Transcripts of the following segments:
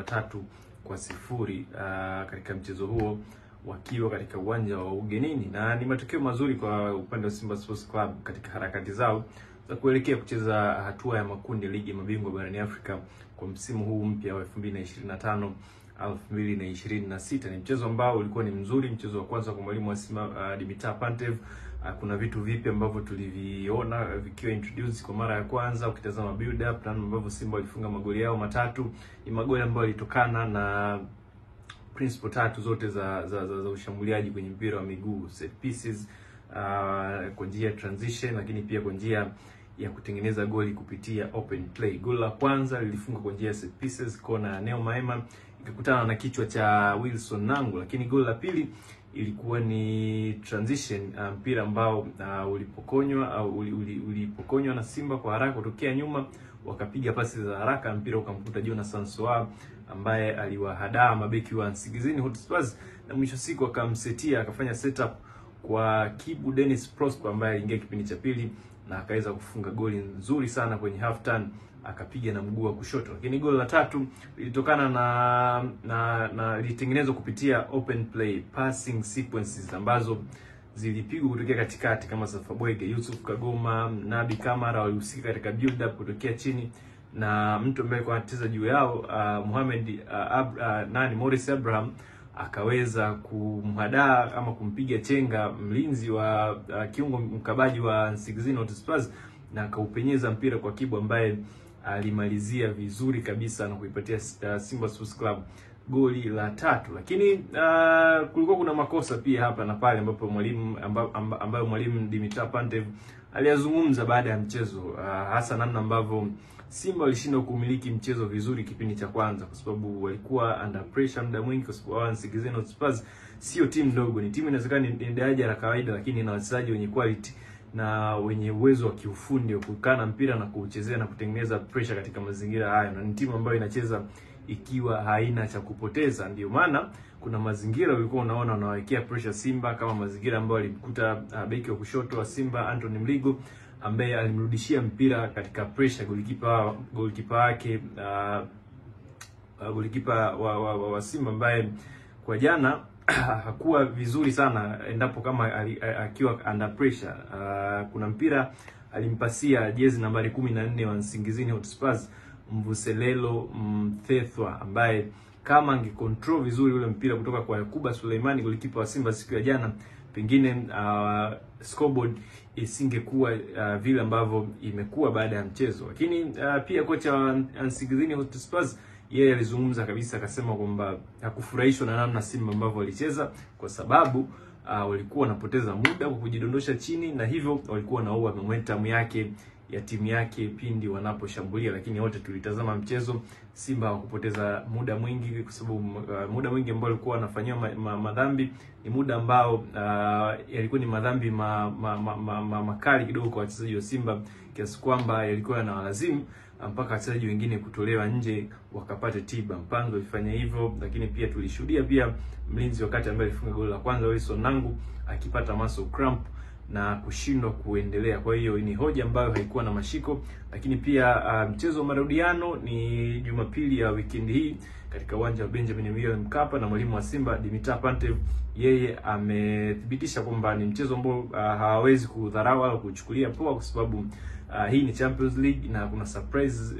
3-0 katika mchezo huo wakiwa katika uwanja wa ugenini, na ni matokeo mazuri kwa upande wa Simba Sports Club katika harakati zao za kuelekea kucheza hatua ya makundi ligi ya mabingwa barani Afrika kwa msimu huu mpya wa 2025-2026. Ni mchezo ambao ulikuwa ni mzuri, mchezo wa kwanza kwa mwalimu wa Simba Dimitar Pantev. Kuna vitu vipi ambavyo tuliviona vikiwa introduced kwa mara ya kwanza. Ukitazama build up na ambavyo Simba walifunga magoli yao matatu, ni magoli ambayo yalitokana na principle tatu zote za ushambuliaji kwenye mpira wa miguu: set pieces, kwa njia ya transition, lakini pia kwa njia ya kutengeneza goli kupitia open play. Goli la kwanza lilifunga kwa njia ya set pieces, kona ya Neo Maema ikakutana na kichwa cha Wilson Nangu, lakini goli la pili ilikuwa ni transition, mpira ambao ulipokonywa na Simba kwa haraka kutokea nyuma, wakapiga pasi za haraka, mpira ukamkuta Jonathan Soa ambaye aliwahadaa mabeki wa Nsingizini Hotspurs, na mwisho siku akamsetia, akafanya setup kwa Kibu Dennis Prosper ambaye aliingia kipindi cha pili na akaweza kufunga goli nzuri sana kwenye half turn, akapiga na mguu wa kushoto. Lakini goli la tatu lilitokana na lilitengenezwa kupitia open play passing sequences ambazo zilipigwa kutokea katikati, kama Safa Bwege, Yusuf Kagoma, Nabi Kamara walihusika katika build up kutokea chini, na mtu ambaye alikuwa anacheza juu yao Morris Abraham akaweza kumhadaa ama kumpiga chenga mlinzi wa kiungo mkabaji wa Nsingizini Hotspurs, na akaupenyeza mpira kwa Kibu ambaye alimalizia vizuri kabisa na kuipatia Simba Sports Club goli la tatu. Lakini kulikuwa kuna makosa pia hapa na pale ambapo mwalimu Dimitar Pantev aliyazungumza baada ya mchezo, hasa namna ambavyo Simba walishindwa kumiliki mchezo vizuri kipindi cha kwanza, kwa sababu walikuwa under pressure muda mwingi, kwa sababu Nsingizini Hotspurs sio timu ndogo, ni timu inawezekana ni daraja la kawaida, lakini ina wachezaji wenye quality na wenye uwezo wa kiufundi wa kukana mpira na kuchezea na kutengeneza pressure katika mazingira haya, na ni timu ambayo inacheza ikiwa haina cha kupoteza. Ndio maana kuna mazingira ulikuwa unaona wanawekea pressure Simba, kama mazingira ambayo alimkuta beki wa kushoto wa Simba Anthony Mligo ambaye alimrudishia mpira katika pressure golikipa wake golikipa wa Simba ambaye kwa jana hakuwa vizuri sana endapo kama akiwa under pressure. Kuna mpira alimpasia jezi nambari 14 wa Nsingizini Hotspurs Mvuselelo Mthethwa, ambaye kama angecontrol vizuri ule mpira kutoka kwa Yakuba Suleimani golikipa wa Simba siku ya jana, pengine scoreboard isingekuwa vile ambavyo imekuwa baada ya mchezo. Lakini pia kocha wa Nsingizini Hotspurs yeye alizungumza kabisa, akasema kwamba hakufurahishwa na namna Simba ambavyo walicheza, kwa sababu walikuwa wanapoteza muda kwa kujidondosha chini, na hivyo walikuwa wanaua momentum yake ya timu yake pindi wanaposhambulia. Lakini wote tulitazama mchezo, Simba hawakupoteza muda mwingi, kwa sababu muda mwingi ambao walikuwa wanafanywa madhambi ni muda ambao yalikuwa ni madhambi makali kidogo kwa wachezaji wa Simba, kiasi kwamba yalikuwa yanawalazimu mpaka wachezaji wengine kutolewa nje wakapate tiba. Mpango ifanya hivyo, lakini pia tulishuhudia pia mlinzi wakati ambaye alifunga goli la kwanza Wilson Nangu akipata muscle cramp na kushindwa kuendelea. Kwa hiyo ni hoja ambayo haikuwa na mashiko. Lakini pia mchezo wa marudiano ni Jumapili ya weekend hii katika uwanja wa Benjamin William Mkapa, na mwalimu wa Simba Dimitar Pantev yeye amethibitisha kwamba ni mchezo ambao hawawezi kudharau au kuchukulia poa, kwa sababu hii ni Champions League na kuna surprise,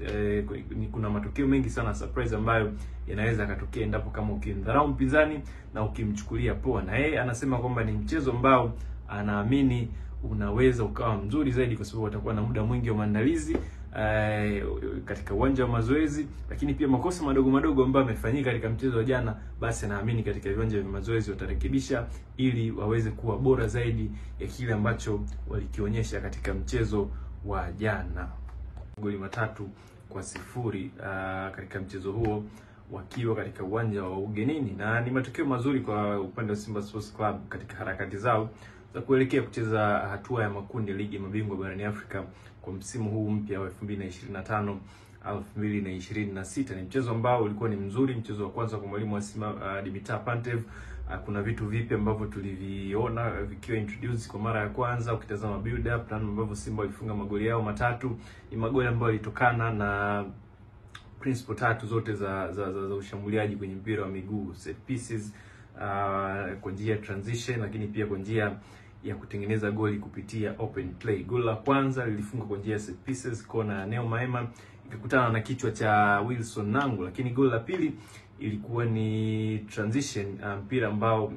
kuna matokeo mengi sana surprise ambayo yanaweza katokea endapo kama ukimdharau mpinzani na ukimchukulia poa. Na yeye anasema kwamba ni mchezo ambao anaamini unaweza ukawa mzuri zaidi, kwa sababu watakuwa na muda mwingi wa maandalizi katika uwanja wa mazoezi. Lakini pia makosa madogo ambayo yamefanyika katika mchezo wa jana, basi naamini katika viwanja vya mazoezi watarekebisha ili waweze kuwa bora zaidi ya kile ambacho walikionyesha katika mchezo wa jana. Goli 3-0 katika mchezo huo wakiwa katika uwanja wa ugenini, na ni matokeo mazuri kwa upande wa Simba Sports Club katika harakati zao za kuelekea kucheza hatua ya makundi ligi ya mabingwa barani Afrika kwa msimu huu mpya wa 2025-2026. Ni mchezo ambao ulikuwa ni mzuri, mchezo wa kwanza kwa mwalimu wa Simba Dimitar Pantev. Kuna vitu vipi ambavyo tuliviona vikiwa introduced kwa mara ya kwanza. Ukitazama build up na ambavyo Simba walifunga magoli yao matatu, ni magoli ambayo yalitokana na principle tatu zote za ushambuliaji kwenye mpira wa miguu: set pieces, kwa njia ya transition, lakini pia kwa njia ya kutengeneza goli kupitia open play. Goli la kwanza lilifungwa kwa njia ya set pieces, kona ya Neo Maema ikakutana na kichwa cha Wilson Nangu, lakini goli la pili ilikuwa ni transition, mpira ambao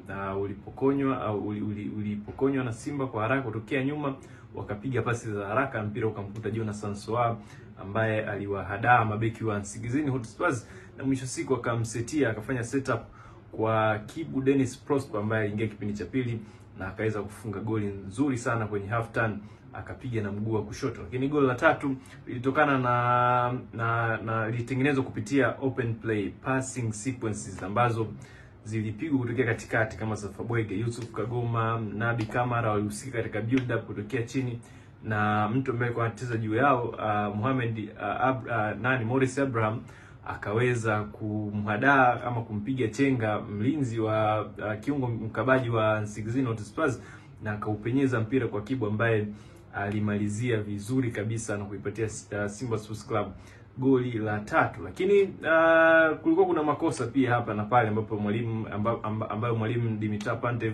ulipokonywa na Simba kwa haraka kutokea nyuma, wakapiga pasi za haraka, mpira ukamkuta Jonathan Soa ambaye aliwahadaa mabeki wa Nsingizini Hotspurs, na mwisho siku akamsetia, akafanya setup kwa Kibu Dennis Prosper ambaye aliingia kipindi cha pili na akaweza kufunga goli nzuri sana kwenye half turn, akapiga na mguu wa kushoto. Lakini goli la tatu lilitokana na lilitengenezwa kupitia open play passing sequences ambazo zilipigwa kutokea katikati, kama Safa Bwege, Yusuf Kagoma, Nabi Kamara walihusika katika build up kutokea chini, na mtu ambaye kwa anacheza juu yao Morris Abraham akaweza kumhadaa ama kumpiga chenga mlinzi wa kiungo mkabaji wa Nsingizini Hotspurs na akaupenyeza mpira kwa Kibu ambaye alimalizia vizuri kabisa na kuipatia Simba Sports Club goli la tatu. Lakini kulikuwa kuna makosa pia hapa na pale ambapo mwalimu Dimitar Pantev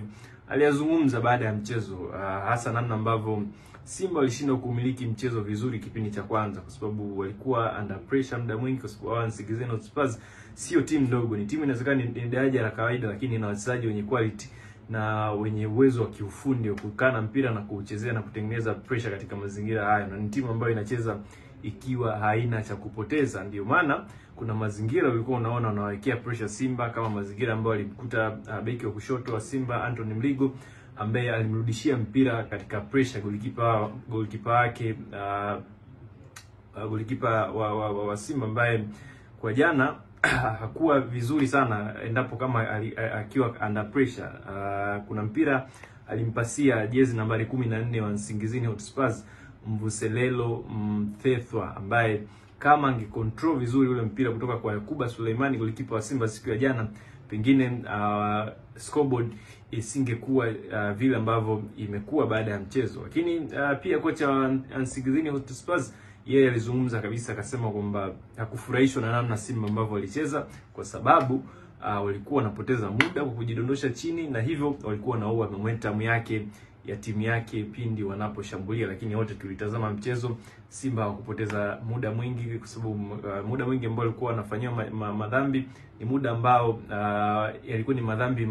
aliyazungumza baada ya mchezo, hasa namna ambavyo Simba walishindwa kumiliki mchezo vizuri kipindi cha kwanza, kwa sababu walikuwa under pressure muda mwingi, kwa sababu Nsingizini Hotspurs sio timu ndogo, ni timu inawezekana ni daraja la kawaida, lakini ina wachezaji wenye quality na wenye uwezo wa kiufundi wa kukaa na mpira na kuuchezea na kutengeneza pressure katika mazingira haya, na ni timu ambayo inacheza ikiwa haina cha kupoteza. Ndio maana kuna mazingira ulikuwa unaona wanawekea pressure Simba, kama mazingira ambayo alimkuta beki wa kushoto wa Simba Anthony Mligo ambaye alimrudishia mpira katika pressure goalkeeper wake goalkeeper wa Simba ambaye kwa jana hakuwa vizuri sana endapo kama akiwa under pressure. Kuna mpira alimpasia jezi nambari 14 wa Nsingizini Hotspurs Mvuselelo Mthethwa, ambaye kama angecontrol vizuri ule mpira kutoka kwa Yakuba Suleimani goalkeeper wa Simba siku ya jana, pengine scoreboard isingekuwa vile ambavyo imekuwa baada ya mchezo. Lakini pia kocha wa Nsingizini Hotspurs yeye alizungumza kabisa, akasema kwamba hakufurahishwa na namna Simba ambavyo walicheza, kwa sababu walikuwa wanapoteza muda kwa kujidondosha chini, na hivyo walikuwa wanaua momentum yake ya timu yake pindi wanaposhambulia. Lakini wote tulitazama mchezo, Simba hawakupoteza muda mwingi, kwa sababu muda mwingi ambao walikuwa wanafanywa madhambi ni muda ambao yalikuwa ni madhambi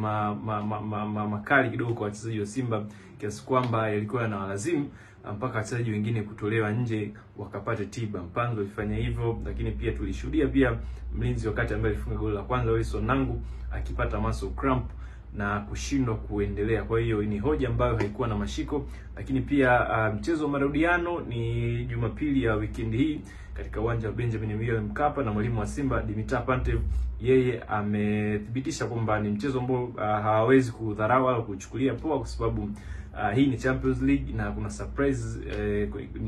makali kidogo kwa wachezaji wa Simba, kiasi kwamba yalikuwa yanawalazimu mpaka wachezaji wengine kutolewa nje wakapate tiba. Mpanzo alifanya hivyo, lakini pia tulishuhudia pia mlinzi wakati ambaye alifunga goli la kwanza Wilson Nangu akipata muscle cramp na kushindwa kuendelea. Kwa hiyo ni hoja ambayo haikuwa na mashiko. Lakini pia mchezo wa marudiano ni Jumapili ya weekend hii katika uwanja wa Benjamin William Mkapa, na mwalimu wa Simba Dimitar Pantev yeye amethibitisha kwamba ni mchezo ambao hawawezi kudharau wala kuchukulia poa, kwa sababu hii ni Champions League na kuna surprise,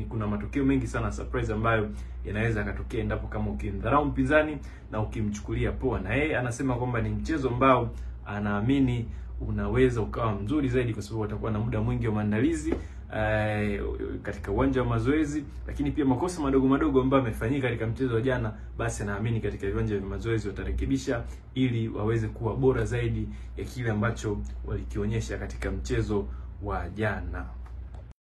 kuna matokeo mengi sana surprise ambayo yanaweza yakatokea endapo kama ukimdharau mpinzani na ukimchukulia poa. Na yeye anasema kwamba ni mchezo ambao anaamini unaweza ukawa mzuri zaidi, kwa sababu watakuwa na muda mwingi wa maandalizi katika uwanja wa mazoezi. Lakini pia makosa madogo ambayo yamefanyika katika mchezo wa jana, basi anaamini katika viwanja vya mazoezi watarekebisha ili waweze kuwa bora zaidi ya kile ambacho walikionyesha katika mchezo wa jana.